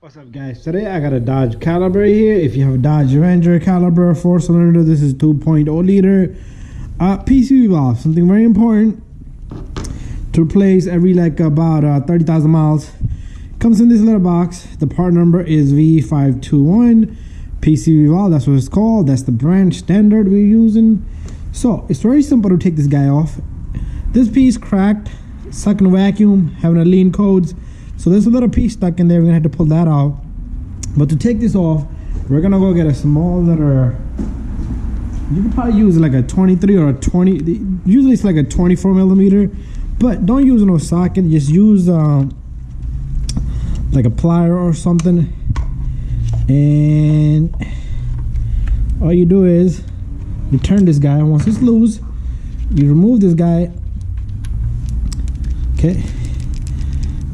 What's up, guys? Today I got a Dodge Caliber here. If you have a Dodge Ranger Caliber 4-cylinder, this is 2.0 liter PCV valve. Something very important to replace every about 30,000 miles. Comes in this little box. The part number is V521 PCV valve. That's what it's called. That's the brand standard we're using. So it's very simple to take this guy off. This piece cracked, sucking vacuum, having a lean codes. So there's a little piece stuck in there. We're gonna have to pull that out. But to take this off, we're gonna go get a small little, you can probably use like a 23 or a 20. Usually it's like a 24 millimeter, but don't use no socket. Just use like a plier or something. And all you do is you turn this guy. Once it's loose, you remove this guy. Okay.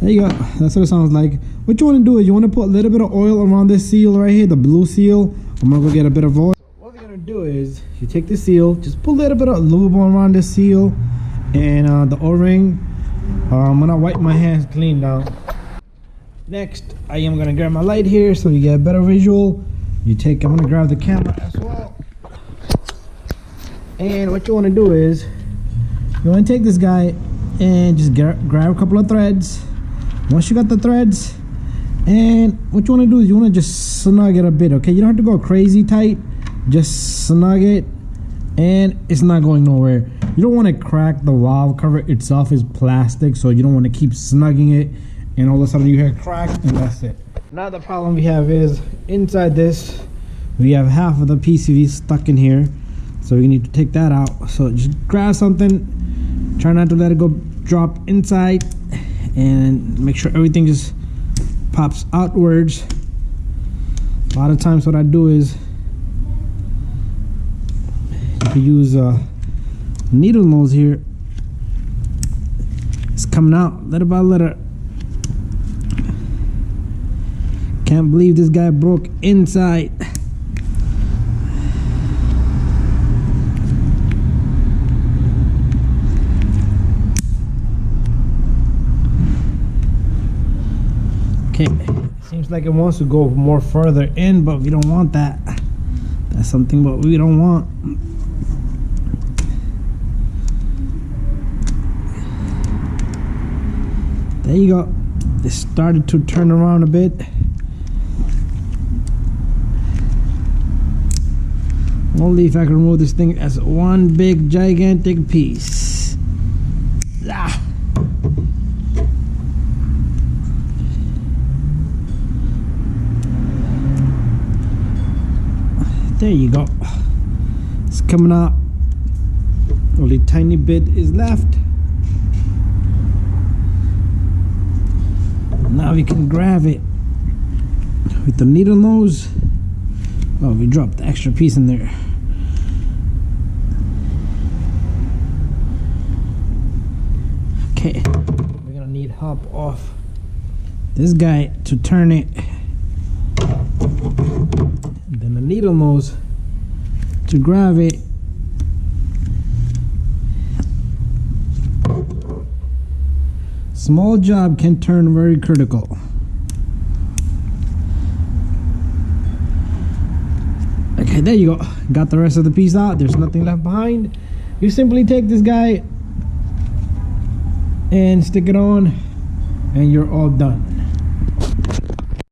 There you go. That's what it sounds like. What you want to do is you want to put a little bit of oil around this seal right here, the blue seal. I'm gonna go get a bit of oil. So what we're gonna do is you take the seal, just put a little bit of lube around the seal and the O-ring. I'm gonna wipe my hands clean now. Next, I am gonna grab my light here so you get a better visual. I'm gonna grab the camera as well. And what you want to do is you want to take this guy and just grab a couple of threads. Once you got the threads, and what you want to do is you want to just snug it a bit, okay? You don't have to go crazy tight, just snug it, and it's not going nowhere. You don't want to crack the valve cover itself. Is plastic, so you don't want to keep snugging it and all of a sudden you hear crack and that's it. Now the problem we have is inside this we have half of the PCV stuck in here, so we need to take that out. So just grab something, try not to let it go drop inside, and make sure everything just pops outwards. A lot of times what I do is you can use a needle nose here. It's coming out little by little. Can't believe this guy broke inside. Okay, seems like it wants to go more further in, but we don't want that. That's something what we don't want. There you go. It started to turn around a bit. Only if I can remove this thing as one big gigantic piece. Ah. There you go. It's coming out. Only tiny bit is left. Now we can grab it with the needle nose. Oh, we dropped the extra piece in there. Okay, we're gonna need help off this guy to turn it. And then the needle nose to grab it. Small job can turn very critical. Okay, there you go. Got the rest of the piece out. There's nothing left behind. You simply take this guy and stick it on and you're all done.